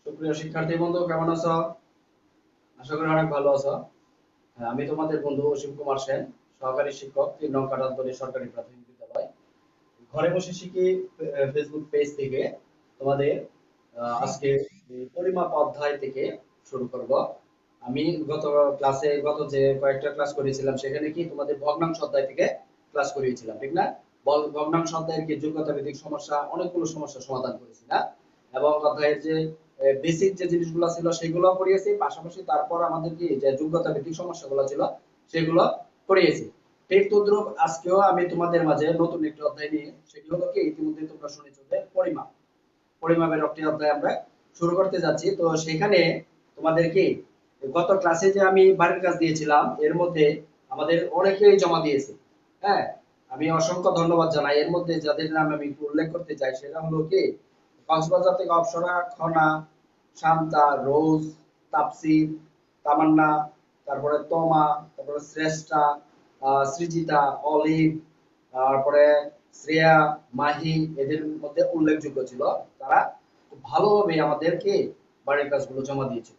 সুপ্রিয় শিক্ষার্থী বন্ধু, কেমন আছো? আশা করি অনেক ভালো আছো। হ্যাঁ, আমি তোমাদের বন্ধু অসীম কুমার সেন, সহকারী শিক্ষক, ৩ নং কাটারদলী সরকারি প্রাথমিক বিদ্যালয়। ঘরে বসে শিখি ফেসবুক পেজ থেকে তোমাদের আজকে পরিমাপ অধ্যায় থেকে শুরু করব। আমি গত যে কয়েকটা ক্লাস করেছিলাম সেখানে কি তোমাদের ভগ্নাংশ অধ্যায় থেকে ক্লাস করিয়েছিলাম, ঠিক না? ভগ্নাংশ অধ্যায়ের কি যোগ্যতা ভিত্তিক সমস্যা, অনেকগুলো সমস্যার সমাধান করেছি না? এবং অধ্যায়ের যে বেসিক যে জিনিসগুলো ছিল সেগুলো পড়িয়েছি, পাশাপাশি তারপর আমাদের কি যে যোগ্যতা ভিত্তিক সমস্যাগুলো ছিল সেগুলো পড়িয়েছি। ঠিক তদ্রুপ আজকেও আমি তোমাদের মাঝে নতুন একটি অধ্যায় নিয়ে, সেটি হলো কি ইতিমধ্যে তোমরা শুনেছো যে পরিমাপ। পরিমাপের একটি অধ্যায় আমরা শুরু করতে যাচ্ছি। তো সেখানে তোমাদের কি গত ক্লাসে যে আমি বাড়ির কাজ দিয়েছিলাম এর মধ্যে আমাদের অনেকেই জমা দিয়েছে। হ্যাঁ, আমি অসংখ্য ধন্যবাদ জানাই। এর মধ্যে যাদের নাম আমি একটু উল্লেখ করতে চাই সেটা হলো কি কক্সবাজার থেকে অপসরা, খনা, শান্তা, রোজ, তাপসির, তামান্না, তারপরে তমা, তারপরে শ্রেষ্ঠা, সৃজিতা, অলিভ, তারপরে শ্রেয়া, মাহি এদের মধ্যে উল্লেখযোগ্য ছিল। তারা খুব ভালোভাবে আমাদেরকে বাড়ির কাজগুলো জমা দিয়েছিল।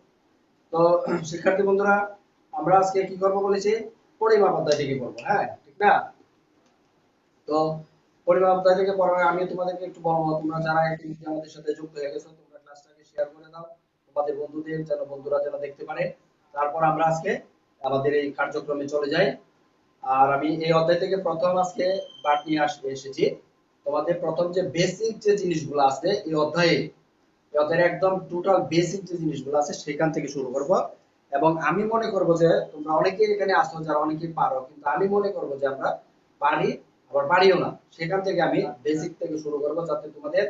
তো শিক্ষার্থী বন্ধুরা, আমরা আজকে কি করব বলেছি? পরিমাপ অধ্যায় থেকে পড়বো, হ্যাঁ ঠিক না? তো পরিমাপ অধ্যায় থেকে পড়ার আমি তোমাদেরকে একটু বলবো, তোমরা যারা ইতিমধ্যে আমাদের সাথে যুক্ত হয়ে গেছো তোমরা ক্লাসটাকে শেয়ার করে দাও তোমাদের বন্ধুদের, যেন বন্ধুরা যেন দেখতে পারে। তারপর আমরা আজকে আমাদের এই কার্যক্রমে চলে যাই। আর আমি এই অধ্যায় থেকে প্রথম আজকে পাঠ নিয়ে এসেছি। তোমাদের প্রথম যে বেসিক যে জিনিসগুলো আছে এই অধ্যায়ের একদম টোটাল বেসিক যে জিনিসগুলো আছে সেখান থেকে শুরু করব। এবং আমি মনে করব যে তোমরা অনেকেই এখানে আসো যারা অনেকেই পারো, কিন্তু আমি মনে করব যে আমরা পারি আবার পারিও না। সেখান থেকে আমি বেসিক থেকে শুরু করব, যাতে তোমাদের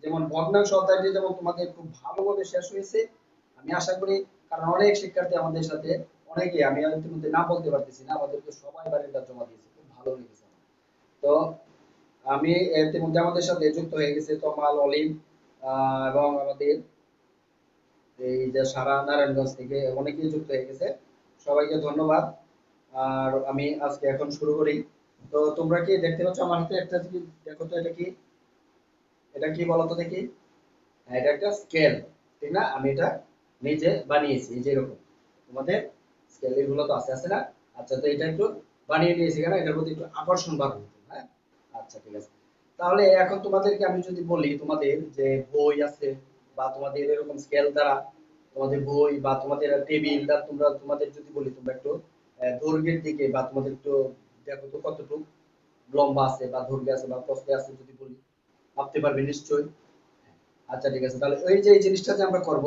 যেমন ভগ্নাংশ অধ্যায়টি যেমন তোমাদের খুব ভালোভাবে শেষ হয়েছে আমি আশা করি। কারণ অনেক শিক্ষার্থী আমাদের সাথে, অনেকে আমি ইতিমধ্যে না বলতে পারতেছি না, আমাদেরকে সবাই বাড়ির কাজ জমা দিয়েছে, খুব ভালো লেগেছে আমার। তো আমি ইতিমধ্যে আমাদের সাথে যুক্ত হয়ে গেছে তমাল, অলিভ, এবং আমাদের এই যে সারা নারায়ণগঞ্জ থেকে অনেকেই যুক্ত হয়ে গেছে। সবাইকে ধন্যবাদ। আর আমি আজকে এখন শুরু করি। তো তোমরা কি দেখতে পাচ্ছ আমার হাতে একটা জিনিস? দেখো তো এটা কি? এটা কি বলো তো দেখি? হ্যাঁ, এটা একটা স্কেল, ঠিক না? আমি এটা নিজে বানিয়েছি, এই যে এরকম তোমাদের স্কেল এগুলো তো আছে আছে না? আচ্ছা, তো এটা একটু বানিয়ে নিয়েছি কেন, এটার প্রতি একটু আকর্ষণ বাড়বে। হ্যাঁ, আচ্ছা ঠিক আছে। তাহলে এখন তোমাদেরকে আমি যদি বলি তোমাদের যে বই আছে বা তোমাদের এরকম স্কেল দ্বারা তোমাদের বই বা তোমাদের টেবিল দ্বারা তোমরা তোমাদের যদি বলি তোমরা একটু দৈর্ঘ্যের দিকে বা তোমাদের একটু দেখো তো কতটুকু লম্বা আছে বা দৈর্ঘ্য আছে বা প্রস্থে আছে যদি বলি, ভাবতে পারবে নিশ্চয়ই। আচ্ছা ঠিক আছে, তাহলে ওই যে এই জিনিসটা যে আমরা করব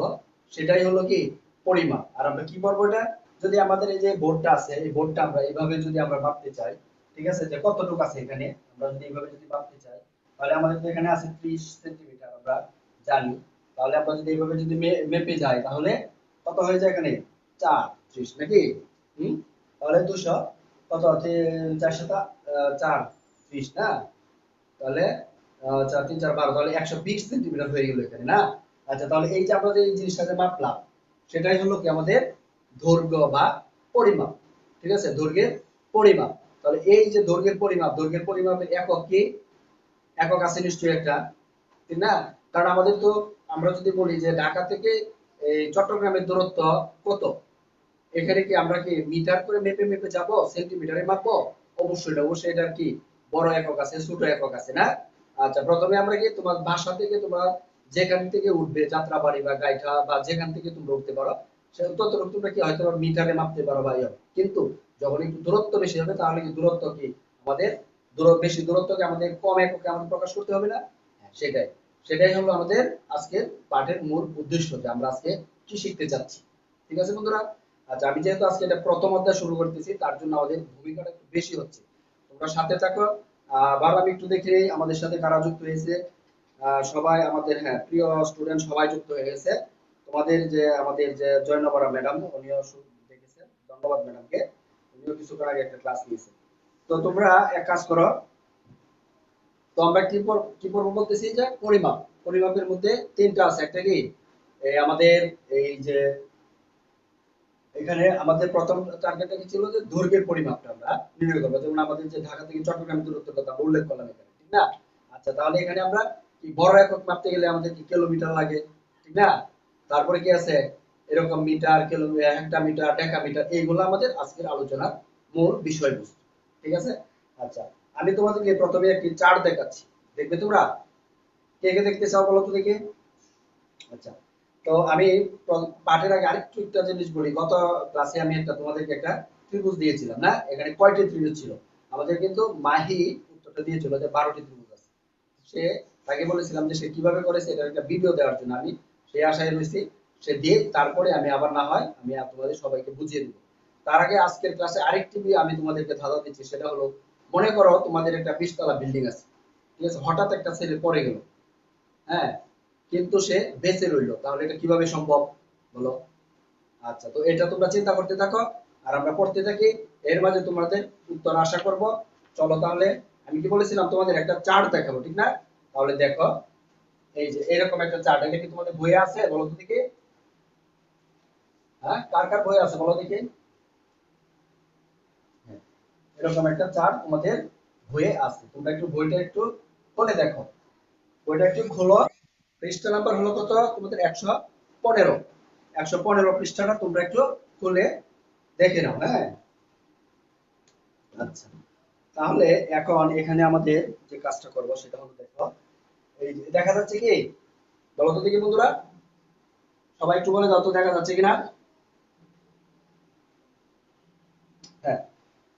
সেটাই হলো কি পরিমাপ। আর আমরা কি করবো এটা? যদি আমাদের এই যে বোর্ডটা আছে এই বোর্ডটা আমরা এইভাবে যদি আমরা মাপতে চাই, ঠিক আছে, যে কতটুকু আছে এখানে, আমরা যদি এইভাবে যদি মাপতে চাই তাহলে আমাদের তো এখানে আছে 30 সেন্টিমিটার আমরা জানি। তাহলে আমরা যদি এইভাবে যদি মেপে যাই তাহলে কত হয়ে যায় এখানে? 4 30 নাকি? হুম, তাহলে 200 কত হচ্ছে? 4 না? তাহলে 4 3 4 12, তাহলে 120 সেন্টিমিটার হয়ে গেল এখানে না? আচ্ছা, তাহলে এই যে আমরা যে এই জিনিসটা যে মাপলাম সেটাই হলো কি আমাদের দৈর্ঘ্য বা পরিমাপ। ঠিক আছে, দৈর্ঘ্যের পরিমাপ। তাহলে এই যে দৈর্ঘ্যের পরিমাপ, দৈর্ঘ্যের পরিমাপের একক কি? একক আছে নিশ্চয়ই একটা, ঠিক না? কারণ আমাদের তো, আমরা যদি বলি যে ঢাকা থেকে এই চট্টগ্রামের দূরত্ব কত, এখানে কি আমরা কি মিটার করে মেপে মেপে যাব, সেন্টিমিটারে মাপবো? অবশ্যই না, অবশ্যই এটার কি বড় একক আছে, ছোট একক আছে না? আচ্ছা, প্রথমে আমরা কি তোমার বাসা থেকে তোমরা যেখান থেকে উঠবে, যাত্রাবাড়ি বা গাইঠা বা যেখান থেকে তোমরা উঠতে পারো সে ততটুকু তোমরা কি হয়তো মিটারে মাপতে পারো বা কিন্তু যখন একটু দূরত্ব বেশি হবে তাহলে কি দূরত্ব কি আমাদের বেশি দূরত্বকে আমাদের কম এককে আমাদের প্রকাশ করতে হবে না? হ্যাঁ, সেটাই। সেটাই হলো আমাদের আজকের পাঠের মূল উদ্দেশ্য, যে আমরা আজকে কি শিখতে যাচ্ছি। ঠিক আছে বন্ধুরা? আচ্ছা, আমি যেহেতু আজকে এটা প্রথম অধ্যায় শুরু করতেছি তার জন্য আমাদের ভূমিকাটা একটু বেশি হচ্ছে। তোমরা সাথে থাকো। আবার আমি একটু দেখি আমাদের সাথে কারা যুক্ত হয়েছে। সবাই আমাদের, হ্যাঁ, প্রিয় স্টুডেন্ট সবাই যুক্ত হয়ে গেছে। তোমাদের যে আমাদের যে জয়নবরা ম্যাডাম উনিও দেখেছেন, ধন্যবাদ ম্যাডামকে। উনিও কিছুক্ষণ আগে একটা ক্লাস নিয়েছে। তো তোমরা এক কাজ করো। তো আমরা কি পড়বো বলতেছি যে পরিমাপ। পরিমাপের মধ্যে তিনটা আছে, একটা কি আমাদের এই যে এখানে আমাদের প্রথম টার্গেটটা কি ছিল, যে দৈর্ঘ্যের পরিমাপটা আমরা নির্ণয় করবো। যেমন আমাদের যে ঢাকা থেকে চট্টগ্রামের দূরত্বের কথা আমরা উল্লেখ করলাম এখানে, ঠিক না? আচ্ছা, তাহলে এখানে আমরা কি বড় একক মাপতে গেলে আমাদের কি কিলোমিটার লাগে, ঠিক না? তারপরে কি আছে এরকম মিটার, কিলোমিটার, হেক্টোমিটার, ডেকামিটার, এইগুলো আমাদের আজকের আলোচনার মূল বিষয়বস্তু। ঠিক আছে? আচ্ছা, আমি তোমাদেরকে প্রথমে একটি চার্ট দেখাচ্ছি, দেখবে তোমরা? কে কে দেখতে চাও বলো তো দেখি? আচ্ছা, তো আমি পাঠের আগে আরেকটু একটা জিনিস বলি। গত ক্লাসে আমি তোমাদেরকে একটা ত্রিভুজ দিয়েছিলাম না? এখানে কয়টি ত্রিভুজ ছিল? আমাদের কিন্তু মাহি উত্তরটা দিয়েছিল যে 12টি ত্রিভুজ আছে। সে তাকে বলেছিলাম যে সে কিভাবে করেছে এটা একটা ভিডিও দেওয়ার জন্য, আমি সেই আশায় রয়েছি সে দিয়ে, তারপরে আমি আবার না হয় আমি তোমাদের সবাইকে বুঝিয়ে দিব। তার আগে আজকের ক্লাসে আরেকটি আমি তোমাদেরকে ধাঁধা দিচ্ছি, সেটা হলো মনে করো তোমাদের একটা 20 তলা বিল্ডিং আছে, ঠিক আছে? হঠাৎ একটা ছেলে পড়ে গেল, হ্যাঁ, কিন্তু সে বেঁচে রইলো, তাহলে এটা কিভাবে সম্ভব বলো? আচ্ছা, তো এটা তোমরা চিন্তা করতে থাকো আর আমরা পড়তে থাকি, এর মাঝে তোমাদের উত্তর আশা করব। চলো তাহলে, আমি কি বলেছিলাম তোমাদের একটা চার্ট দেখাবো, ঠিক না? তাহলে দেখো, এই যে এরকম একটা চার্ট, এটা কি তোমাদের বইয়ে আছে বলো তো দেখি? হ্যাঁ, কার কার বই আছে বলো দেখি? হ্যাঁ, এরকম একটা চার্ট তোমাদের বইয়ে আছে, তোমরা একটু বইটা একটু খুলে দেখো। বইটা একটু খোলো। পৃষ্ঠা নাম্বার হলো কত তোমাদের? 115। 115 পৃষ্ঠাটা তোমরা একটু খুলে দেখে নাও। হ্যাঁ, আচ্ছা, তাহলে এখন এখানে আমাদের যে কাজটা করব সেটা হলো, দেখো এই যে দেখা যাচ্ছে কি বলো তো দেখি বন্ধুরা? সবাই একটু বলে দাও তো দেখা যাচ্ছে কিনা? হ্যাঁ,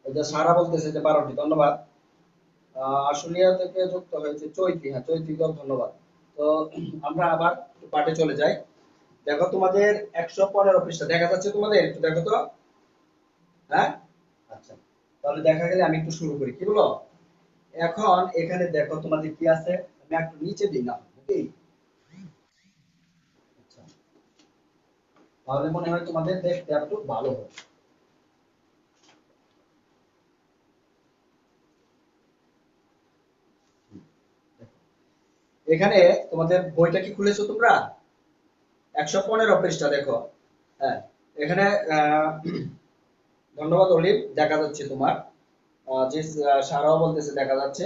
এই যে সারা বলতেছে যে 12টি, ধন্যবাদ। আশুলিয়া থেকে যুক্ত হয়েছে চৈতি, হ্যাঁ চৈতি, ধন্যবাদ। তো আমরা আবার পাঠে চলে যাই। দেখো তোমাদের 115 পৃষ্ঠা দেখা যাচ্ছে তোমাদের? একটু দেখো তো। হ্যাঁ, আচ্ছা, তাহলে দেখা গেলে আমি একটু শুরু করি, কি বলো? এখন এখানে দেখো তোমাদের কি আছে, আমি একটু নিচে দিই না, ওকে? আচ্ছা, তাহলে মনে হয় তোমাদের দেখতে একটু ভালো হবে। এখানে তোমাদের বইটা কি খুলেছো তোমরা? 115 পৃষ্ঠা দেখো। হ্যাঁ, এখানে ধন্যবাদ অলিভ, দেখা যাচ্ছে তোমার। যে সারাও বলতেছে দেখা যাচ্ছে,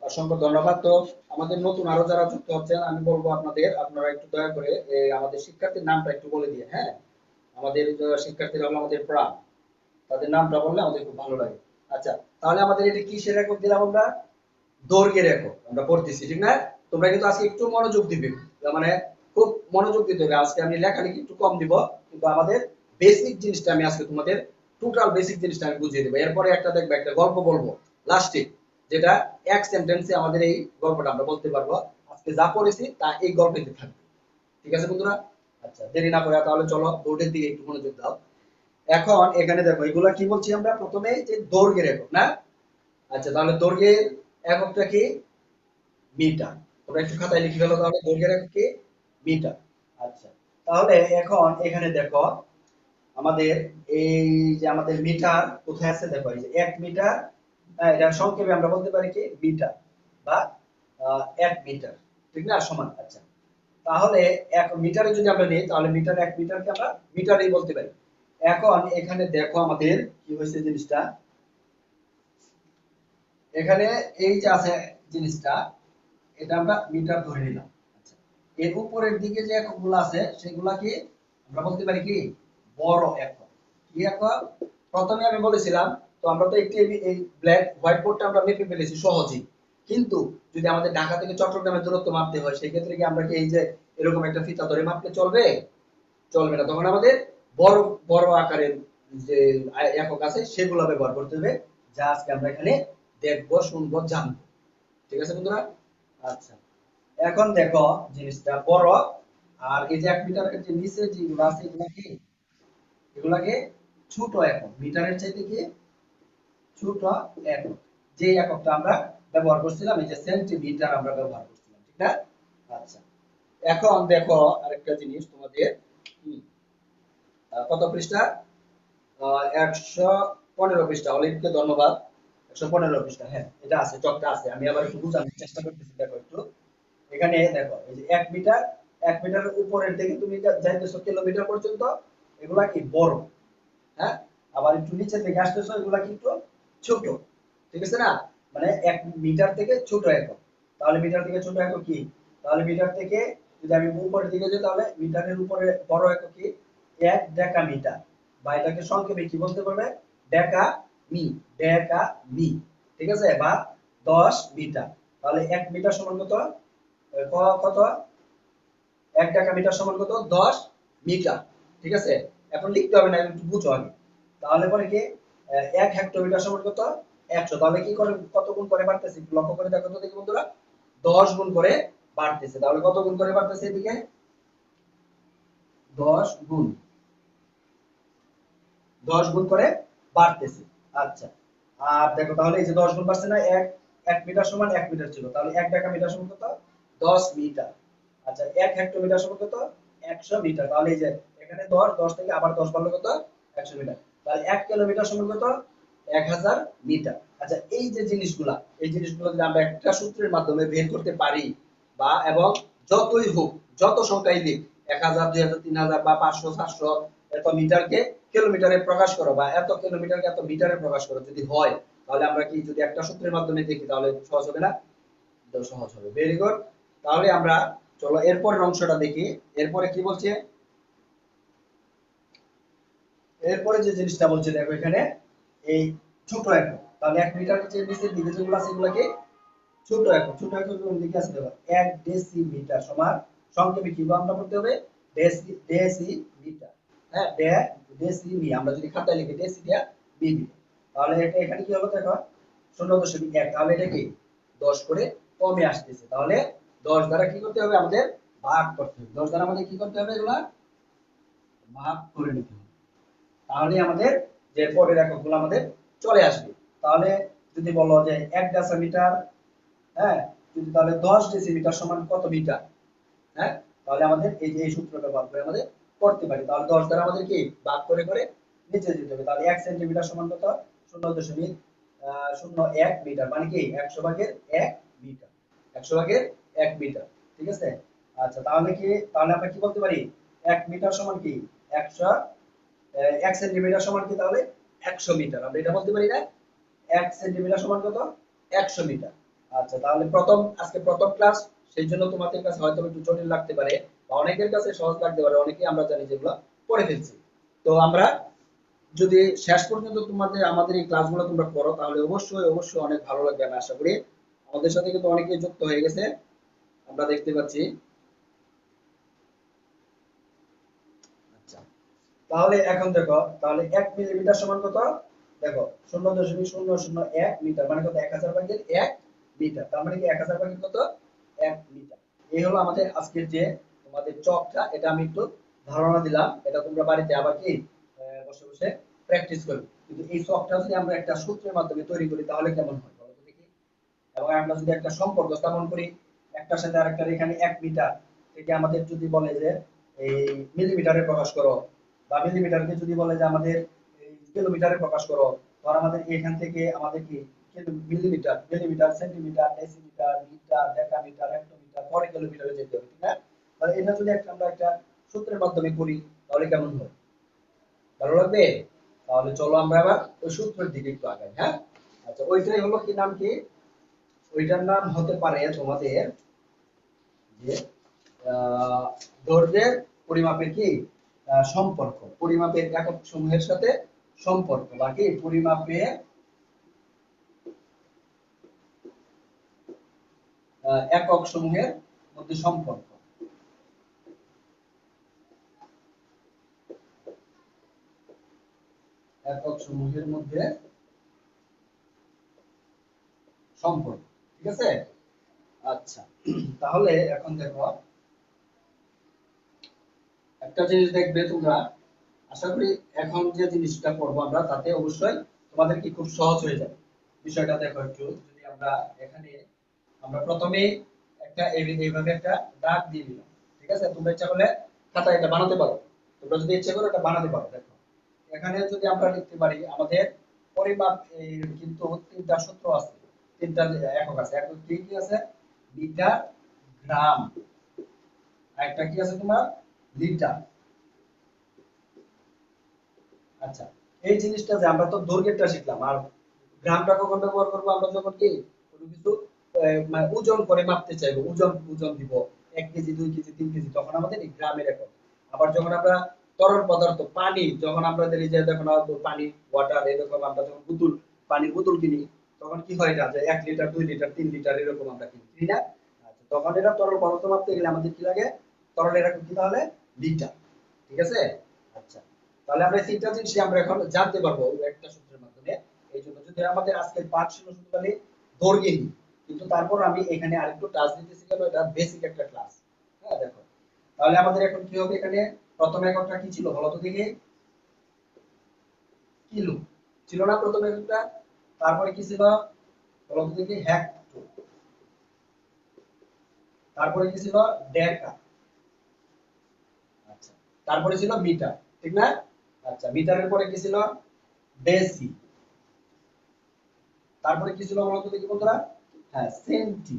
অসংখ্য ধন্যবাদ। তো আমাদের নতুন আরো যারা যুক্ত হচ্ছেন, আমি বলবো আপনাদের, আপনারা একটু দয়া করে আমাদের শিক্ষার্থীর নামটা একটু বলে দিয়ে। হ্যাঁ, আমাদের শিক্ষার্থীরা হলো আমাদের প্রাণ, তাদের নামটা বললে আমাদের খুব ভালো লাগে। আচ্ছা, তাহলে আমাদের এটা কিসের একক দিলাম আমরা? দৈর্ঘ্যের একক আমরা পড়তেছি, ঠিক না? তোমরা কিন্তু আজকে একটু মনোযোগ দিবে, মানে খুব মনোযোগ দিতে হবে। আজকে আমি লেখালেখি একটু কম দিব, কিন্তু আমাদের বেসিক জিনিসটা আমি আজকে তোমাদের টোটাল বেসিক জিনিসটা আমি বুঝিয়ে দেবো। এরপরে একটা দেখবে একটা গল্প বলবো লাস্টে, যেটা এক সেন্টেন্সে আমাদের এই গল্পটা আমরা বলতে পারবো। আজকে যা পড়েছি তা এই গল্পেতে থাকবে, ঠিক আছে বন্ধুরা? আচ্ছা, দেরি না করে তাহলে চলো বোর্ডের দিকে একটু মনোযোগ দাও। এখন এখানে দেখো এগুলা কি বলছি আমরা প্রথমে, যে দৈর্ঘ্যের একক না? আচ্ছা, তাহলে দৈর্ঘ্যের এককটা কি? মিটার। তোমরা একটু খাতায় লিখে ফেলো তাহলে, দৈর্ঘ্যের একক কি? মিটার। আচ্ছা, তাহলে এখন এখানে দেখো আমাদের এই যে আমাদের মিটার কোথায় আছে দেখো, এই যে 1 মিটার, এটা সংক্ষেপে আমরা বলতে পারি কি মিটার, বা 1 মিটার, ঠিক না? সমান। আচ্ছা, তাহলে 1 মিটারে যদি আমরা নিই, তাহলে মিটার 1 মিটারকে আমরা মিটারেই বলতে পারি। এখন এখানে দেখো আমাদের কি হয়েছে জিনিসটা, এখানে এই যে আছে জিনিসটা, এটা আমরা মিটার ধরে নিলাম। আচ্ছা, এর উপরের দিকে যে এককগুলো আছে সেগুলাকে আমরা বলতে পারি কি বড় একক। কি একক? প্রথমে আমি বলেছিলাম, তো আমরা তো একটি এই ব্ল্যাক হোয়াইট বোর্ডটা আমরা মেপে ফেলেছি সহজেই, কিন্তু যদি আমাদের ঢাকা থেকে চট্টগ্রামের দূরত্ব মাপতে হয়, সেই ক্ষেত্রে কি আমরা কি এই যে এরকম একটা ফিতা ধরে মাপলে চলবে? চলবে না, তখন আমাদের বড় বড় আকারের যে একক আছে সেগুলো ব্যবহার করতে হবে, যা আজকে আমরা এখানে দেখবো, শুনবো, জানবো। ঠিক আছে বন্ধুরা? আচ্ছা, এখন দেখো জিনিসটা বড়, আর এই যে 1 মিটারের যে নিচে যেগুলো আছে এগুলাকে ছোট একক, মিটারের চাইতে কি ছোট একক। যে এককটা আমরা ব্যবহার করছিলাম এই যে সেন্টিমিটার আমরা ব্যবহার করছিলাম, ঠিক না? আচ্ছা, এখন দেখো আরেকটা জিনিস তোমাদের, কত পৃষ্ঠা? 115 পৃষ্ঠা, অলিভকে ধন্যবাদ। 115 পৃষ্ঠা, হ্যাঁ এটা আছে, চকটা আছে, আমি আবার একটু বোঝানোর চেষ্টা করতেছি। দেখো একটু, এখানে দেখো এই যে 1 মিটার, 1 মিটারের উপরের থেকে তুমি যাইতেছো কিলোমিটার পর্যন্ত, এগুলা কি বড়, হ্যাঁ? আবার একটু নিচে থেকে আসতেছো, এগুলা কি একটু ছোট, ঠিক আছে না? মানে 1 মিটার থেকে ছোট একক। তাহলে মিটার থেকে ছোট একক কি? তাহলে মিটার থেকে যদি আমি উপরের দিকে যাই তাহলে মিটারের উপরে বড় একক কি 1 ডেকা মিটার, বা এটাকে সংক্ষেপে কি বলতে পারবে ডেকা মি, ডেকা মি, ঠিক আছে, বা 10 মিটার। তাহলে 1 মিটার সমান কত, কত 1 ডেকা মিটার সমান কত 10 মিটার, ঠিক আছে। এখন লিখতে হবে না, একটু বুঝো আগে। তাহলে পরে কি 1 হেক্টোমিটার সমান কত 100। তাহলে কি করে কত গুণ করে বাড়তেছে একটু লক্ষ্য করে দেখো তো দেখি বন্ধুরা, 10 গুণ করে বাড়তেছে। তাহলে কত গুণ করে বাড়তেছে এদিকে 10 গুণ, 10 গুণ করে বাড়তেছে। আচ্ছা, আর দেখো তাহলে এই যে 10 গুণ বাড়ছে না, 1 মিটার সমান 1 মিটার ছিল, তাহলে 1 ডেকা মিটার সমান কত 10 মিটার। আচ্ছা, 1 হেক্টোমিটার সমান কত 100 মিটার। তাহলে এই যে এখানে 10, 10 থেকে আবার 10 বাড়লো কত 100 মিটার। তাহলে 1 কিলোমিটার সমান কত 1000 মিটার। আচ্ছা, এই যে জিনিসগুলা, এই জিনিসগুলো যদি আমরা একটা সূত্রের মাধ্যমে বের করতে পারি, বা এবং যতই হোক, যত সংখ্যাই দিক 1000, 2000, 3000 বা 500, 700 এত মিটারকে কিলোমিটারে প্রকাশ করো, বা এত কিলোমিটারকে এত মিটারে প্রকাশ করো যদি হয়, তাহলে আমরা কি যদি একটা সূত্রের মাধ্যমে দেখি তাহলে সহজ হবে না? তো সহজ হবে। Very good. তাহলে আমরা চলো এরপরের অংশটা দেখি। এরপরে কি বলছে, এরপরে যে জিনিসটা বলছে দেখো এখানে এই ছোট একক। তাহলে 1 মিটার যে নিচের দিকে যেগুলো আছে এগুলোকে ছোট একক, ছোট একক কোন দিকে আছে দেখো 1 ডেসিমিটার সমান সংক্ষেপে কি আমরা বলতে হবে ডেসিমিটার। হ্যাঁ, ডেসিমি আমরা যদি খাতায় লিখি ডেসি দিয়া মিলি, তাহলে এটা এখানে কি হবে দেখো 0.1। তাহলে এটা কি 10 করে কমে আসতেছে। তাহলে 10 দ্বারা কি করতে হবে আমাদের ভাগ করতে হবে। 10 দ্বারা আমাদের কি করতে হবে এগুলা ভাগ করে নিতে হবে। তাহলে আমাদের যে পরের এককগুলো আমাদের চলে আসবে। তাহলে যদি বলো যে 1 ডেসিমিটার, হ্যাঁ, যদি তাহলে 10 ডেসিমিটার সমান কত মিটার, হ্যাঁ, তাহলে আমাদের এই যে এই সূত্রটা ব্যবহার করে আমাদের করতে পারি। তাহলে 10 দ্বারা আমাদের কি ভাগ করে করে নিচে যেতে হবে। তাহলে 1 সেন্টিমিটার সমান কত 0.01 মিটার, মানে কি 100 ভাগের 1 মিটার, 100 ভাগের 1 মিটার, ঠিক আছে। আচ্ছা, তাহলে কি, তাহলে আমরা কি বলতে পারি 1 মিটার সমান কি 100, 1 সেন্টিমিটার সমান কি তাহলে 100 মিটার। আমরা এটা বলতে পারি না 1 সেন্টিমিটার সমান কত 100 মিটার। আচ্ছা, তাহলে আজকে প্রথম ক্লাস, সেই জন্য তোমাদের কাছে হয়তো একটু জটিল লাগতে পারে, বা অনেকের কাছে সহজ লাগতে পারে, অনেকেই আমরা জানি যেগুলো পড়ে ফেলছি। তো আমরা যদি শেষ পর্যন্ত তোমাদের আমাদের এই ক্লাসগুলো তোমরা করো তাহলে অবশ্যই অবশ্যই অনেক ভালো লাগবে আমি আশা করি। আমাদের সাথে কিন্তু অনেকেই যুক্ত হয়ে গেছে আমরা দেখতে পাচ্ছি। আচ্ছা, তাহলে এখন দেখো, তাহলে 1 মিলিমিটার সমান কত দেখো 0.001 মিটার, মানে কত 1000 ভাগের 1 মিটার। তার মানে কি 1000 ভাগের কত 1 মিটার। এই হলো আমাদের আজকের যে তোমাদের চকটা, এটা আমি একটু ধারণা দিলাম, এটা তোমরা বাড়িতে আবার কি বসে বসে প্র্যাকটিস করবে। কিন্তু এই চকটা যদি আমরা একটা সূত্রের মাধ্যমে তৈরি করি তাহলে কেমন হয় বলো তো দেখি। এবং আমরা যদি একটা সম্পর্ক স্থাপন করি একটার সাথে আরেকটার, এখানে 1 মিটার থেকে আমাদের যদি বলে যে এই মিলিমিটারে প্রকাশ করো, বা মিলিমিটারকে যদি বলে যে আমাদের এই কিলোমিটারে প্রকাশ করো, তো আমাদের এখান থেকে আমাদের কি millimetre, millimetre, centimetre, decimetre, metre, decametre, hectometre, পরে কিলোমিটারে যেতে হবে, ঠিক না? তাহলে এটা যদি আমরা একটা সূত্রের মাধ্যমে করি তাহলে কেমন হয়, ভালো লাগবে? তাহলে চলো আমরা আবার ওই সূত্রের দিকে একটু আগাই। হ্যাঁ, আচ্ছা, ওইটাই হলো কি নাম কি, ওইটার নাম হতে পারে তোমাদের যে দৈর্ঘ্যের পরিমাপের কি সম্পর্ক, পরিমাপের একক সমূহের সাথে সম্পর্ক, বা কি পরিমাপের একক সমূহের মধ্যে সম্পর্ক, একক সমূহের মধ্যে সম্পর্ক, ঠিক আছে। আচ্ছা, তাহলে এখন দেখো একটা জিনিস দেখবে তোমরা, আশা করি এখন যে জিনিসটা করবো আমরা তাতে অবশ্যই তোমাদের কি খুব সহজ হয়ে যাবে বিষয়টা। দেখো একটু, যদি আমরা এখানে আমরা প্রথমে একটা এইভাবে একটা দাগ দিয়ে দিলাম, ঠিক আছে। তোমরা ইচ্ছা করলে খাতায় এটা বানাতে পারো, তোমরা যদি ইচ্ছা করো এটা বানাতে পারো। দেখো এখানে যদি আমরা লিখতে পারি আমাদের পরিমাপ কিন্তু তিনটা সূত্র আছে, তিনটা একক আছে। একক কি কি আছে, মিটার, গ্রাম, একটা কি আছে তোমার লিটার। আচ্ছা, এই জিনিসটা যে আমরা তো দৈর্ঘ্যটা শিখলাম, আর গ্রামটা কখন ব্যবহার করবো আমরা যখন কি কোনো কিছু মানে ওজন করে মাপতে চাইবো, ওজন ওজন দিব, 1 কেজি 2 কেজি 3 কেজি তখন আমাদের এই গ্রামের একক। আবার যখন আমরা তরল পদার্থ পানি যখন আমরা দেখি যে দেখুন পানি ওয়াটার এরকম আমরা যখন বোতল পানির বোতল কিনি তখন কি হয় না যে 1 লিটার 2 লিটার 3 লিটার এরকম আমরা কিনি না। আচ্ছা তখন এটা তরল পদার্থ মাপতে গেলে আমাদের কি লাগে তরলের একক কি তাহলে লিটার। ঠিক আছে। আচ্ছা তাহলে আমরা এই তিনটা জিনিস আমরা এখন জানতে পারবো একটা সূত্রের মাধ্যমে। এই জন্য যদি আমাদের আজকের পাঠ ছিল শুধু খালি দৈর্ঘ্য নিয়ে, কিন্তু তারপর আমি এখানে আরেকটু টাচ দিতেছি কেন এটা বেসিক একটা ক্লাস। হ্যাঁ দেখো তাহলে আমাদের এখন কি হবে এখানে প্রথম এককটা কি ছিল বলো তো দেখি কিলো ছিল না প্রথম এককটা। তারপরে কি ছিল বলো তো দেখি হেক্টর। তারপরে কি ছিল ডেকা। আচ্ছা তারপরে ছিল মিটার ঠিক না। আচ্ছা মিটারের পরে কি ছিল ডেসি। তারপরে কি ছিল বলতো দেখি বন্ধুরা হ্যাঁ সেন্টি।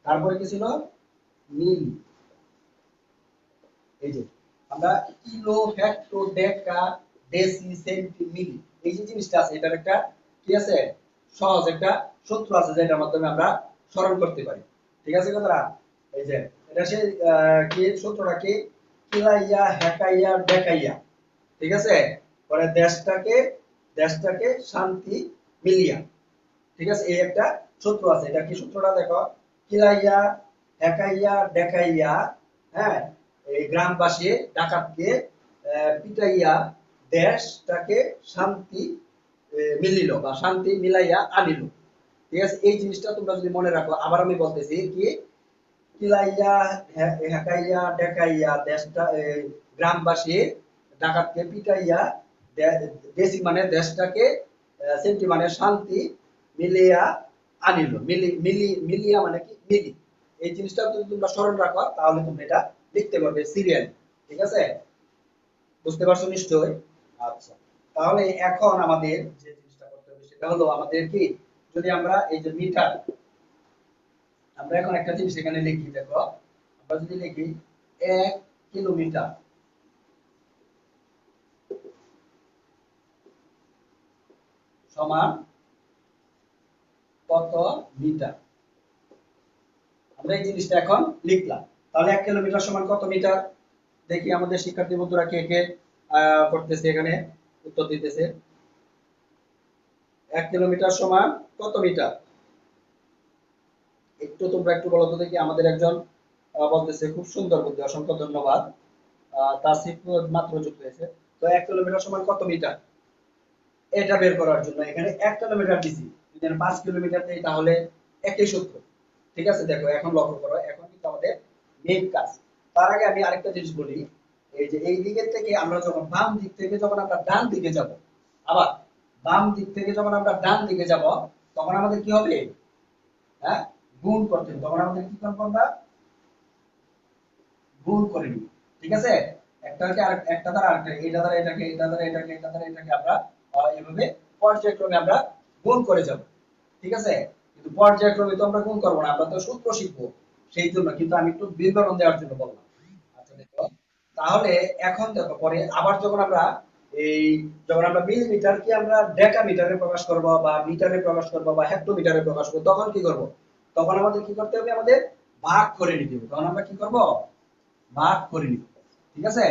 তারপরে কি ছিল মিলি। এই যে আমরা কিলো হেক্টর ডেকা ডেসি সেন্টি মিলি এই যে জিনিসটা আছে এটার একটা কি আছে সহজ একটা সূত্র আছে যেটার মাধ্যমে আমরা স্মরণ করতে পারি। ঠিক আছে বন্ধুরা এই যে এটা সেই কি সূত্রটা কি কিলাইয়া হেকাইয়া ডেকাইয়া। ঠিক আছে পরে দেশটাকে শান্তি মিলিয়া। ঠিক আছে এই একটা সূত্র আছে এটা কি সূত্রটা দেখো কিলাইয়া হেকাইয়া ডেকাইয়া। হ্যাঁ এই গ্রামবাসী ডাকাতকে পিটাইয়া দেশটাকে শান্তি মিলিল বা শান্তি মিলাইয়া আনিল। ঠিক আছে এই জিনিসটা তোমরা যদি মনে রাখো আবার আমি বলতেছি কি কিলাইয়া হেকাইয়া ডেকাইয়া দেশটা গ্রামবাসী ডাকাতকে পিটাইয়া দেশি মানে দেশটাকে সেন্টি মানে শান্তি মিলিয়া আনিল। মিলিয়া মানে কি মিলি। এই জিনিসটা যদি তোমরা স্মরণ রাখো তাহলে তোমরা এটা লিখতে পারবে সিরিয়াল। ঠিক আছে বুঝতে পারছো নিশ্চয়ই। আচ্ছা তাহলে এখন আমাদের যে জিনিসটা করতে হবে সেটা হলো আমাদের কি যদি আমরা এই যে মিটার আমরা এখন একটা জিনিস এখানে লিখি দেখো আমরা যদি লিখি 1 কিলোমিটার সমান কত মিটার। আমরা এই জিনিসটা এখন লিখলাম তাহলে 1 কিলোমিটার সমান কত মিটার দেখি আমাদের শিক্ষার্থী বন্ধুরা কে কে করতেছে এখানে উত্তর দিতেছে 1 কিলোমিটার সমান কত মিটার। একটু তোমরা একটু বলো তো দেখি আমাদের একজন বলতেছে খুব সুন্দর বুদ্ধি অসংখ্য ধন্যবাদ তাসিফ মাত্র যুক্ত হয়েছে। তো 1 কিলোমিটার সমান কত মিটার এটা বের করার জন্য এখানে 1 কিলোমিটার দিছি যদি আমি 5 কিলোমিটার দেই তাহলে একই সূত্র। ঠিক আছে দেখো এখন লক্ষ্য করো এখন কিন্তু আমাদের মেইন কাজ। তার আগে আমি আরেকটা জিনিস বলি এই যে এই দিকের থেকে আমরা যখন বাম দিক থেকে যখন আমরা ডান দিকে যাব আবার বাম দিক থেকে যখন আমরা ডান দিকে যাব তখন আমাদের কি হবে হ্যাঁ গুণ করতে হবে। তখন আমাদের কি করব আমরা গুণ করে নিব। ঠিক আছে একটাকে আর একটা দ্বারা আরেকটা এটা দ্বারা এটাকে এটা দ্বারা এটাকে এটা দ্বারা এটাকে আমরা এভাবে পর্যায়ক্রমে আমরা গুণ করে যাব। ঠিক আছে কিন্তু পর্যায়ক্রমে তো আমরা গুণ করব না আমরা তো সূত্র শিখবো সেই জন্য কিন্তু আমি একটু বিবরণ দেওয়ার জন্য বললাম। আচ্ছা দেখো তাহলে এখন দেখো পরে আবার যখন আমরা এই যখন আমরা মিলিমিটার কি আমরা ডেকা মিটারে প্রকাশ করব বা মিটারে প্রকাশ করব বা হেক্টোমিটারে প্রকাশ করব তখন কি করব তখন আমাদের কি করতে হবে আমাদের ভাগ করে নিতে হবে। তখন আমরা কি করব ভাগ করে নিব। ঠিক আছে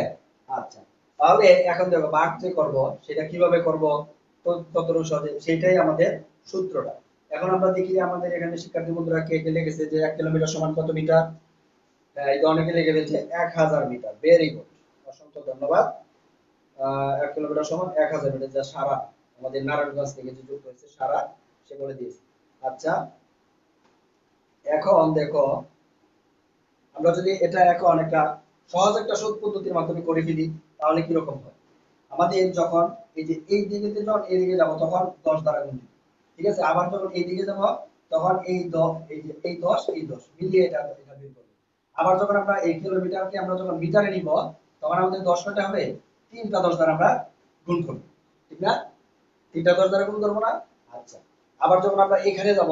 আচ্ছা তাহলে এখন দেখো ভাগ যে করব সেটা কিভাবে করব তো ততটুকু সহজে সেটাই আমাদের সূত্রটা। এখন আমরা দেখি আমাদের এখানে শিক্ষার্থী বন্ধুরা কে কে লিখেছে যে 1 কিলোমিটার সমান কত মিটার। এই তো অনেকে লিখে দিয়েছে 1000 মিটার ভেরি গুড অসংখ্য ধন্যবাদ। 1 কিলোমিটার সমান 1000 মিটার যা সারা আমাদের নারায়ণগঞ্জ থেকে যে যুক্ত হয়েছে সারা সে বলে দিয়েছে। আচ্ছা এখন দেখো আমরা যদি এটা এখন একটা সহজ একটা সূত্র পদ্ধতির মাধ্যমে করে ফেলি তাহলে কি রকম হয় আমাদের যখন এই যে এই দিকে যখন এই দিকে যাব তখন 10 দ্বারা গুণ দিব। ঠিক আছে আবার যখন এই দিকে যাব তখন এই 10 এই যে এই 10 এই 10 মিলিয়ে এটা এটা বের করব। আবার যখন আমরা এই কিলোমিটারকে আমরা যখন মিটারে নিব তখন আমাদের 10 কয়টা হবে তিনটা 10 দ্বারা আমরা গুণ করব। ঠিক না তিনটা 10 দ্বারা গুণ করব না। আচ্ছা আবার যখন আমরা এখানে যাব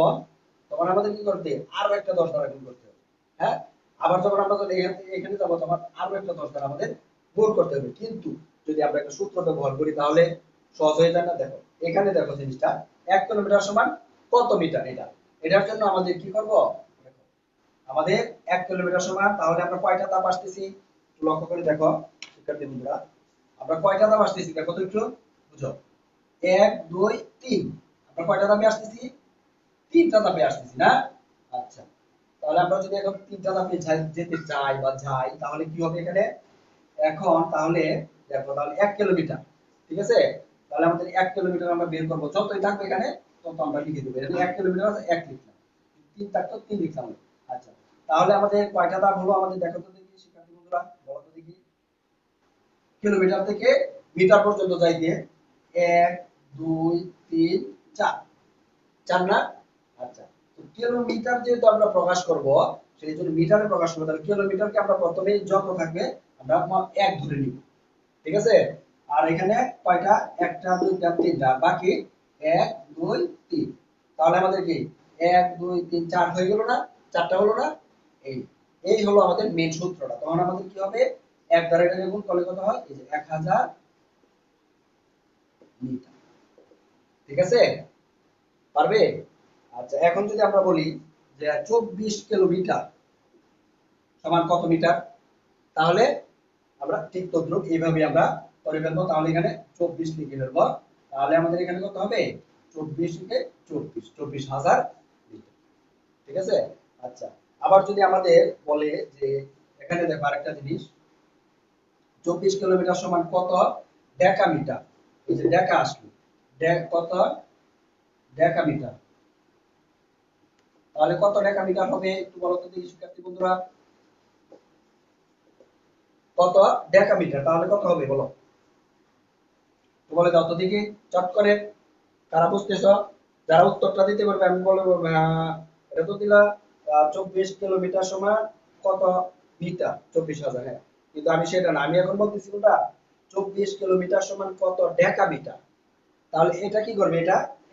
তখন আমাদের কি করতে আরো একটা 10 দ্বারা গুণ করতে হবে। হ্যাঁ আবার যখন আমরা এখান থেকে এখানে যাব তখন আরো একটা 10 দ্বারা আমাদের গুণ করতে হবে। কিন্তু যদি আমরা একটা সূত্র ব্যবহার করি তাহলে সহজ হয়ে যায় না। দেখো এখানে দেখো জিনিসটা 1 কিলোমিটার সমান কত মিটার এটা এটার জন্য আমাদের কি করব দেখো আমাদের 1 কিলোমিটার সমান, তাহলে আমরা কয়টা ধাপ আসতেছি একটু লক্ষ্য করে দেখো শিক্ষার্থী বন্ধুরা, আমরা কয়টা ধাপ আসতেছি দেখো তো একটু বুঝো। 1 2 3, আমরা কয়টা ধাপে আসতেছি? তিনটা ধাপে আসতেছি না? আচ্ছা, তাহলে আমরা যদি এখন তিনটা ধাপে যেতে চাই বা যাই, তাহলে কি হবে এখানে? এখন তাহলে দেখো, তাহলে 1 কিলোমিটার, ঠিক আছে? তাহলে আমাদের 1 কিলোমিটার আমরা বের করব, যতই থাকবে এখানে তত আমরা লিখে দেব। এখানে 1 কিলোমিটার আছে 1 লিখলাম, 3 থাকতো 3 লিখলাম। আচ্ছা, তাহলে আমাদের কয়টা ধাপ হলো আমাদের দেখো তো দেখি শিক্ষার্থী বন্ধুরা, বলো তো দেখি। কিলোমিটার থেকে মিটার পর্যন্ত যাইতে 1 2 3 4, 4 না? আচ্ছা, তো কিলোমিটার যেহেতু আমরা প্রকাশ করব, সেই জন্য মিটারে প্রকাশ করব, তাহলে কিলোমিটারকে আমরা প্রথমেই যত থাকবে আমরা 1 ধরে নিব, ঠিক আছে? আর এখানে কয়টা? একটা দুইটা তিনটা, বাকি 1 2 3, তাহলে আমাদের কি 1 2 3 4 হয়ে গেল না? চারটা হলো না? এই এই হলো আমাদের মেইন সূত্রটা। তখন আমাদের কি হবে? 1 দ্বারা এটাকে গুণ করলে কত হয়? এই যে 1000 মিটার, ঠিক আছে? পারবে? আচ্ছা, এখন যদি আমরা বলি যে 24 কিলোমিটার সমান কত মিটার, তাহলে আমরা ঠিক তদ্রুপ এইভাবে আমরা করে ফেলবো। তাহলে এখানে 24 লিখে ফেলবো, তাহলে আমাদের এখানে কত হবে? 24 কে 24,000 লিটার, ঠিক আছে? আচ্ছা, আবার যদি আমাদের বলে যে এখানে দেখো আরেকটা জিনিস, 24 কিলোমিটার সমান কত ডেকা মিটার, এই যে ডেকা আসলো, কত ডেকা মিটার, তাহলে কত ডেকা মিটার হবে একটু বলো তো দেখি শিক্ষার্থী বন্ধুরা, কত ডেকা মিটার, তাহলে কত হবে বলো তো, বলে দাও তো দেখি চট করে, কারা বুঝতেছ? যারা উত্তরটা দিতে পারবে আমি বলবো এটা তো দিলা 24 কিলোমিটার সমান কত মিটার, 24,000, হ্যাঁ, কিন্তু আমি সেটা না, আমি এখন বলতেছি কোনটা, 24 কিলোমিটার সমান কত ডেকা মিটার। তাহলে এটা কি করবে?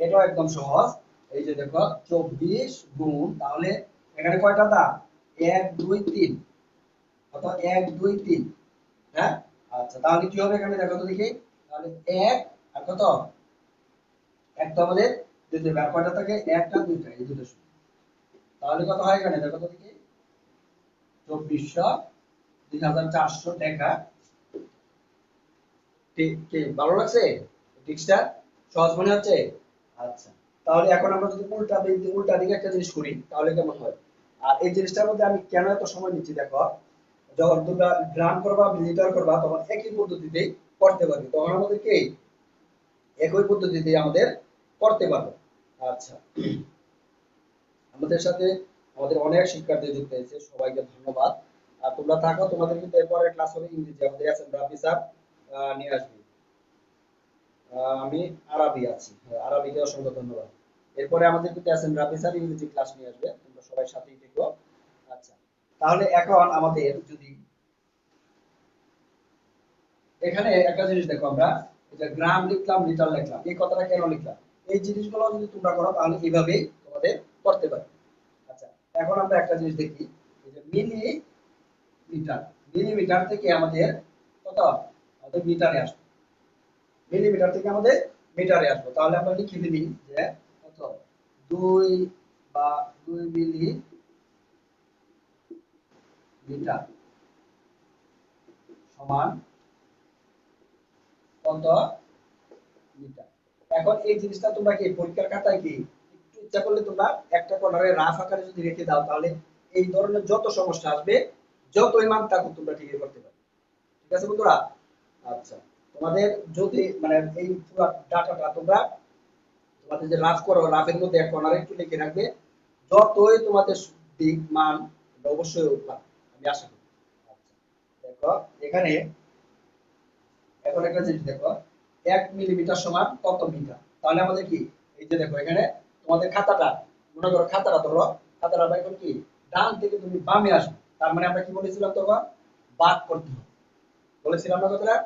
এটাও একদম সহজ, এই যে দেখো 24 গুণ, তাহলে এখানে কয়টা দাম? 1 2 3, কত 1 2 3, হ্যাঁ? আচ্ছা, তাহলে কি হবে এখানে দেখো তো দেখি, তাহলে 1 আর কত, এক তো আমাদের দুটো আর কয়টা থাকে? একটা দুইটা, এই দুটো শূন্য, তাহলে কত হয় এখানে দেখো তো দেখি, 2400 2400 টাকা। ঠিক কি ভালো লাগছে? টিক্সটা সহজ মনে হচ্ছে? আচ্ছা, তাহলে এখন আমরা যদি উল্টা দিকে একটা জিনিস করি তাহলে কেমন হয়? আর এই জিনিসটার মধ্যে আমি কেন এত সময় নিচ্ছি দেখো, যখন তোমরা গ্রাম করবা লিটার করবা তখন একই পদ্ধতিতেই করতে পারবে, তখন আমাদের কি একই পদ্ধতিতে আমাদের করতে পারবো। আচ্ছা, আমাদের সাথে আমাদের অনেক শিক্ষার্থী যুক্ত হয়েছে, সবাইকে ধন্যবাদ। আর তোমরা থাকো, তোমাদের কিন্তু এরপরে ক্লাস হবে ইংরেজি, আমাদের আছেন রাফি স্যার নিয়ে আসবে। আমি আরবি আছি, হ্যাঁ, আরবিকে অসংখ্য ধন্যবাদ। এরপরে আমাদের কিন্তু আছেন রাফি স্যার, ইংরেজি ক্লাস নিয়ে আসবে, তোমরা সবাই সাথেই থেকো। আচ্ছা, তাহলে এখন আমাদের যদি এখানে একটা জিনিস দেখো, আমরা এই যে গ্রাম লিখলাম লিটার লিখলাম, এই কথাটা কেন লিখলাম? এই জিনিসগুলো যদি তোমরা করো তাহলে এইভাবেই তোমাদের করতে পারবে। আচ্ছা, এখন আমরা একটা জিনিস দেখি, এই যে মিলিমিটার, মিলিমিটার থেকে আমাদের কত, আমাদের মিটারে আসবে, মিলিমিটার থেকে আমাদের মিটারে আসবে, তাহলে আমরা লিখে দিই যে কত 2 বা 2 মিলি মিটার সমান কত মিটার। এখন এই জিনিসটা তোমরা কি পরীক্ষার খাতায় কি একটু ইচ্ছা করলে তোমরা একটা কর্নারে রাফ আকারে যদি রেখে দাও, তাহলে এই ধরনের যত সমস্যা আসবে, যতই মান থাকুক তোমরা ঠিকই করতে পারবে, ঠিক আছে বন্ধুরা? আচ্ছা, তোমাদের যদি মানে এই পুরো ডাটাটা তোমরা তোমাদের যে রাফ করো, রাফের মধ্যে এক কর্নারে একটু লিখে রাখবে, যতই তোমাদের দিক মান তোমরা অবশ্যই উঠবা, আমি আশা করি। আচ্ছা, দেখো এখানে এখন একটা জিনিস দেখো, 1 মিলিমিটার সমান কত মিটার, তাহলে আমাদের কি, এই যে দেখো এখানে তোমাদের খাতাটা, মনে করো খাতাটা ধরো, খাতাটা এখন কি ডান থেকে তুমি বামে আসবে, তার মানে আমরা কি বলেছিলাম তখন, ভাগ করতে হবে, বলেছিলাম না কথাটা?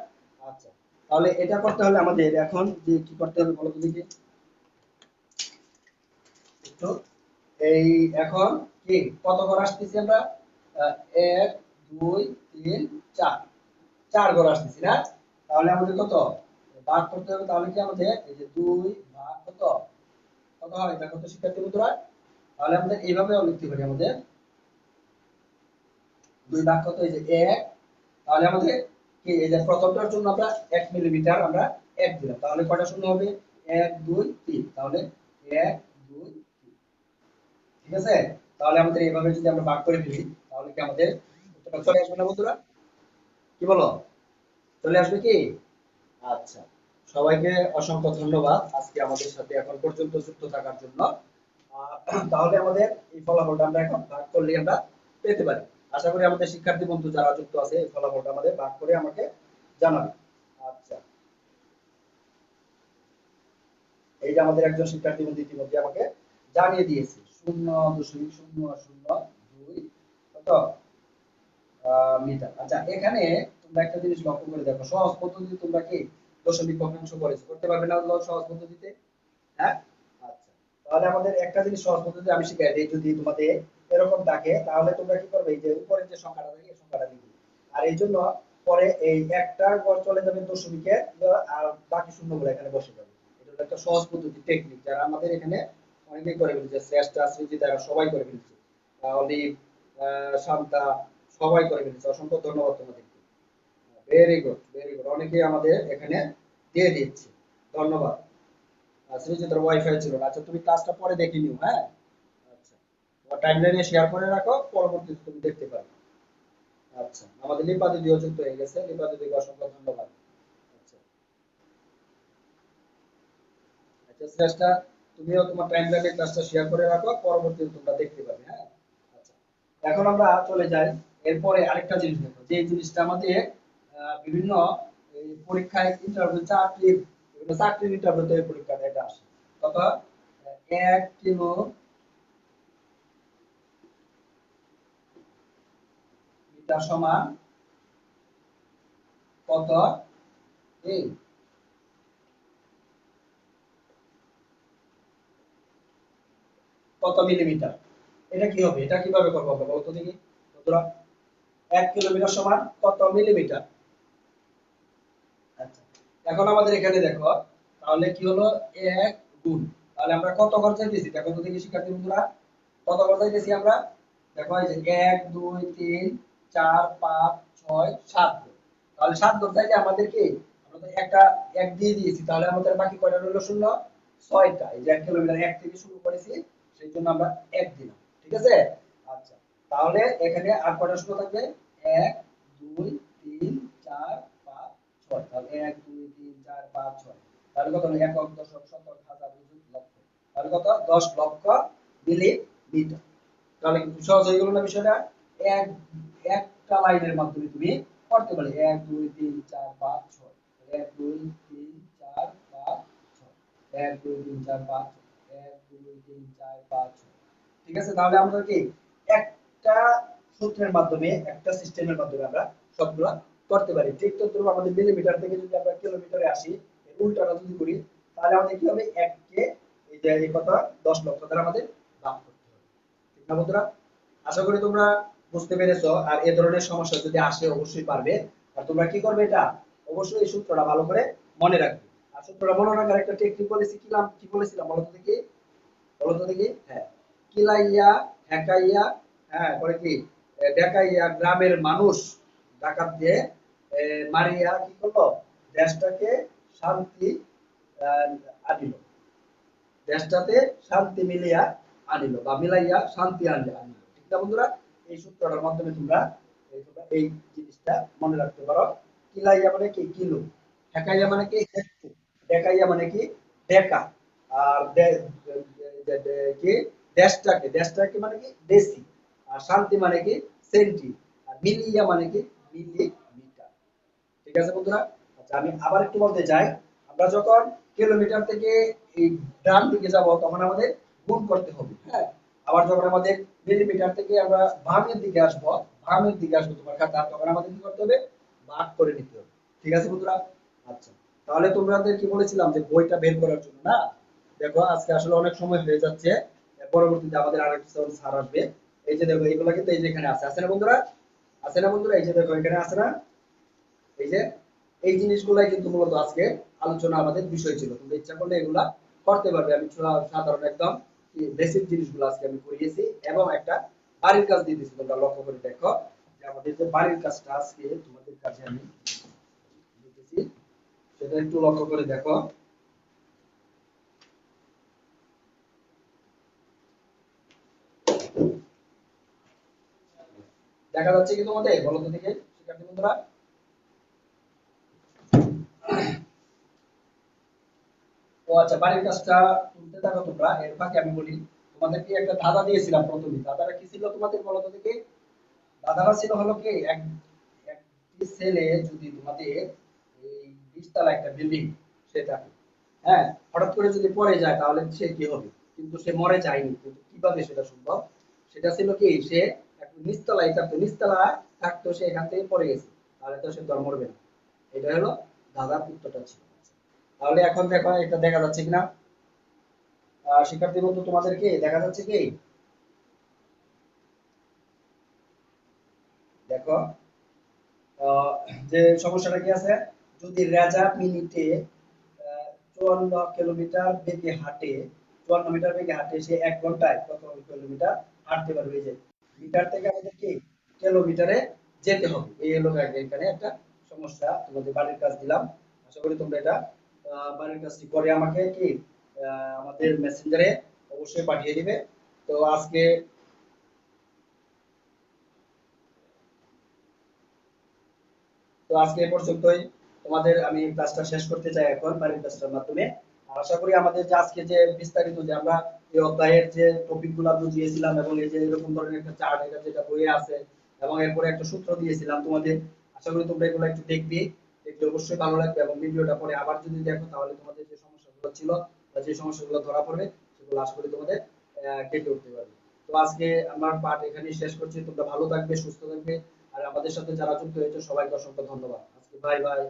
আচ্ছা, তাহলে এটা করতে হলে আমাদের এখন যে কি করতে হবে বলো তো দেখি একটু, এই এখন কি কত ঘর আসতেছি আমরা, 1 2 3 4, 4 ঘর আসতেছি না? তাহলে আমাদের কত ভাগ করতে হবে, তাহলে কি আমাদের এই যে 2 ভাগ কত, কত হয় দেখো তো শিক্ষার্থী বন্ধুরা, তাহলে আমাদের এইভাবেও লিখতে পারি, আমাদের 2 ভাগ কত, এই যে 1, তাহলে আমাদের কি এই যে প্রথমটার জন্য আমরা 1 মিলিমিটার আমরা 1 দিলাম, তাহলে কয়টা শূন্য হবে, 1 2 3, তাহলে 1 2 3। ঠিক আছে, তাহলে আমাদের এইভাবে যদি আমরা ভাগ করে ফেলি তাহলে কি আমাদের উত্তরটা চলে আসবে না বন্ধুরা? কি বলো, চলে আসবে কি? আচ্ছা, সবাইকে অসংখ্য ধন্যবাদ আজকে আমাদের সাথে এখন পর্যন্ত যুক্ত থাকার জন্য। তাহলে আমাদের এই ফলাফলটা আমরা এখন ভাগ করলে আমরা পেতে পারি। আশা করি আমাদের শিক্ষার্থী বন্ধু যারা যুক্ত আছে এই ফলাফলটা আমাদের ভাগ করে আমাকে জানাবে। আচ্ছা, এই যে আমাদের একজন শিক্ষার্থী বন্ধু ইতিমধ্যে আমাকে জানিয়ে দিয়েছে 0.0002 কত মিটার। আচ্ছা, এখানে তোমরা একটা জিনিস লক্ষ্য করে দেখো, সহজ পদ্ধতিতে তোমরা কি দশমিক ভগ্নাংশ করেছো, করতে পারবে না সহজ পদ্ধতিতে? হ্যাঁ, আচ্ছা, তাহলে আমাদের একটা জিনিস সহজ পদ্ধতি আমি শিখাই দিই। যদি তোমাদের এরকম থাকে তাহলে তোমরা কি করবে, এই যে উপরের যে সংখ্যাটা থাকে এই সংখ্যাটা লিখবে, আর এই জন্য পরে এই একটার ঘর চলে যাবে দশমিকে, আর বাকি শূন্যগুলো এখানে বসে যাবে। এটা হলো একটা সহজ পদ্ধতি, টেকনিক, যারা আমাদের এখানে অনেকেই করে ফেলেছে, শ্রেষ্ঠ সৃজিত এরা সবাই করে ফেলেছে, অলিভ, শান্তা, সবাই করে ফেলেছে। অসংখ্য ধন্যবাদ তোমাদেরকে, ভেরি গুড ভেরি গুড, অনেকেই আমাদের এখানে দিয়ে দিচ্ছে, ধন্যবাদ। সৃজিতের ওয়াইফাই ছিল না। আচ্ছা, তুমি ক্লাসটা পরে দেখে নিও, হ্যাঁ? আচ্ছা, তোমার টাইমলাইনে শেয়ার করে রাখো, পরবর্তীতে তুমি দেখতে পারবে। আচ্ছা, আমাদের লিপা দিদিও যুক্ত হয়ে গেছে, লিপা দিদিকে অসংখ্য ধন্যবাদ। আচ্ছা, আচ্ছা শ্রেষ্ঠা, তুমিও তোমার টাইমলাইনে ক্লাসটা শেয়ার করে রাখো, পরবর্তীতে তোমরা দেখতে পাবে, হ্যাঁ? আচ্ছা, এখন আমরা চলে যাই এরপরে আরেকটা জিনিস দেখো, যে জিনিসটা আমাদের বিভিন্ন এই পরীক্ষায় ইন্টারভিউ, চাকরির ইন্টারভিউতে এই পরীক্ষাটা এটা আসে। কত, 1 কিলো মিটার সমান কত, এই কত মিলিমিটার, এটা কি হবে, এটা কিভাবে করবো আমরা বলতো দেখি বন্ধুরা? 1 কিলোমিটার সমান কত মিলিমিটার। আচ্ছা, এখন আমাদের এখানে দেখো, তাহলে কি হলো, 1 গুণ, তাহলে আমরা কত ঘর চাইতেছি দেখো তো দেখি শিক্ষার্থী বন্ধুরা, কত ঘর চাইতেছি আমরা? দেখো এই যে 1 2 3 4 5 6 7 ঘর। তাহলে 7 ঘর চাইলে আমাদের কি, আমরা তো একটা 1 দিয়ে দিয়েছি, তাহলে আমাদের বাকি কয়টা রইলো, শূন্য 6টা। এই যে 1 কিলোমিটার 1 থেকে শুরু করেছি, সেই জন্য আমরা 1 দিলাম। ঠিক আছে, আচ্ছা, তাহলে এখানে আর কয়টা শূন্য থাকবে, 1 2 3 4 5 6, তাহলে 1 2 3 4 5 6, তাহলে কত হলো, একক দশক শতক হাজার নিযুত লক্ষ, তাহলে কত, 10 লক্ষ মিলিমিটার। তাহলে কিন্তু সহজ হয়ে গেল না বিষয়টা? এক একটা লাইনের মাধ্যমে তুমি করতে পারলে 1 2 3 4 5 6, 1 2 3 4 5 6, 1 2 3 4 5, 1 2 3 4 5 6। ঠিক আছে, তাহলে আমরা কি একটা সূত্রের মাধ্যমে, একটা সিস্টেমের মাধ্যমে আমরা সবগুলা করতে পারি। ঠিক তো, ধরো আমাদের মিলিমিটার থেকে যদি আমরা কিলোমিটারে আসি, এর উল্টাটা যদি করি, তাহলে আমাদের কি হবে, 1 কে এই যে এই কথা 10 লক্ষ দ্বারা আমাদের ভাগ করতে হবে। ঠিক না বন্ধুরা? আশা করি তোমরা বুঝতে পেরেছো। আর এই ধরনের সমস্যা যদি আসে অবশ্যই পারবে। আর তোমরা কি করবে, এটা অবশ্যই এই সূত্রটা ভালো করে মনে রাখবে। আর সূত্রটা মনে রাখার একটা টেকনিক বলেছি, কি বলেছিলাম বলো তো দেখি, বলো তো দেখি, হ্যাঁ, কিলাইয়া ঠেকাইয়া, হ্যাঁ, পরে কি, ঢাকাইয়া গ্রামের মানুষ ডাকাত দিয়ে মারিয়া কি করলো, দেশটাকে শান্তি আহ, আনিল, দেশটাতে শান্তি মিলিয়া আনিল, বা মিলাইয়া শান্তি আনিল। ঠিক না বন্ধুরা? এই সূত্রটার মাধ্যমে তোমরা এই জিনিসটা মনে রাখতে পারো। কিলাইয়া মানে কি, কিলো, ঠেকাইয়া মানে কি, একটু, দেখাইয়া মানে কি, দেখা, আর কি, দেশটাকে মানে কি, দেশি, আর শান্তি মানে কি, সেন্টি, আর মিলিয়া মানে কি, মিলিমিটার। ঠিক আছে বন্ধুরা? আচ্ছা, আমি আবার একটু বলতে চাই, আমরা যখন কিলোমিটার থেকে এই ডান দিকে যাব তখন আমাদের গুণ করতে হবে, হ্যাঁ? আবার যখন আমাদের মিলিমিটার থেকে আমরা বামের দিকে আসবো তোমার খাতা, তখন আমাদের কি করতে হবে, ভাগ করে নিতে হবে। ঠিক আছে বন্ধুরা? আচ্ছা, তাহলে তোমাদের কি বলেছিলাম যে বইটা বের করার জন্য, না? দেখো আজকে আসলে অনেক সময় হয়ে যাচ্ছে, পরবর্তীতে আমাদের আরেকজন স্যার আসবে। এই যে দেখো এগুলো কিন্তু এই যে এখানে আছে না বন্ধুরা? আছে না বন্ধুরা? এই যে দেখো এখানে আছে না, এই যে এই জিনিসগুলাই কিন্তু মূলত আজকে আলোচনা আমাদের বিষয় ছিল। তোমরা ইচ্ছা করলে এগুলা করতে পারবে। আমি সাধারণ একদম বেসিক জিনিসগুলো আজকে আমি করিয়েছি, এবং একটা বাড়ির কাজ দিয়ে দিয়েছি, তোমরা লক্ষ্য করে দেখো যে আমাদের যে বাড়ির কাজটা আজকে তোমাদের কাছে আমি দিতেছি সেটা একটু লক্ষ্য করে দেখো। দেখা যাচ্ছে কি তোমাদের, বলো তো দেখে শিক্ষার্থী বন্ধুরা? ও আচ্ছা, বাড়ির কাজটা তুলতে থাকো তোমরা। এর ফাঁকে আমি বলি, তোমাদেরকে একটা ধাঁধা দিয়েছিলাম প্রথমে। ধাঁধাটা কি ছিল তোমাদের, বলো তো দেখে? ধাঁধাটা ছিল হলো কি, একটি ছেলে যদি তোমাদের এই 20 তলা একটা বিল্ডিং সে থাকে, হ্যাঁ, হঠাৎ করে যদি পড়ে যায় তাহলে সে কি হবে? কিন্তু সে মরে যায়নি, কিন্তু কিভাবে সেটা সম্ভব? সেটা ছিল কি, সে একটু নিচতলায় থাকতো, নিচতলায় থাকতো, সে এখান থেকে পড়ে গেছে, তাহলে তো সে তো আর মরবে না। এটা হলো ধাঁধার উত্তরটা ছিল। তাহলে এখন দেখো এটা দেখা যাচ্ছে কিনা শিক্ষার্থী বন্ধু, তোমাদেরকে দেখা যাচ্ছে কি? দেখো, আহ, যে সমস্যাটা কি আছে, যদি রেজা মিনিটে 54 কিলোমিটার বেগে হাঁটে, 54 মিটার বেগে হাঁটে, সে 1 ঘন্টায় কত কিলোমিটার হাঁটতে পারবে? এই যে মিটার থেকে আমাদের কি কিলোমিটারে যেতে হবে। এই হলো এখানে একটা সমস্যা। তোমাদের বাড়ির কাজ দিলাম, আশা করি তোমরা এটা বাড়ির কাজটি করে আমাকে কি আমাদের মেসেঞ্জারে অবশ্যই পাঠিয়ে দিবে। তো আজকে এ পর্যন্তই। তোমাদের আমি ক্লাসটা শেষ করতে চাই এখন বাড়ির ক্লাসটার মাধ্যমে। আর আশা করি আমাদের যে আজকে যে বিস্তারিত যে আমরা এই অধ্যায়ের যে টপিক গুলা বুঝিয়েছিলাম, এবং এই যে এরকম ধরনের একটা চার্ট, এটা যেটা বইয়ে আছে, এবং এরপরে একটা সূত্র দিয়েছিলাম তোমাদের, আশা করি তোমরা এগুলো একটু দেখবে। দেখলে অবশ্যই ভালো লাগবে, এবং ভিডিওটা পরে আবার যদি দেখো তাহলে তোমাদের যে সমস্যাগুলো ছিল বা যে সমস্যাগুলো ধরা পড়বে সেগুলো আশা করি তোমাদের কেটে উঠতে পারবে। তো আজকে আমার পাঠ এখানেই শেষ করছি। তোমরা ভালো থাকবে, সুস্থ থাকবে। আর আমাদের সাথে যারা যুক্ত হয়েছে সবাইকে অসংখ্য ধন্যবাদ। আজকে বাই বাই।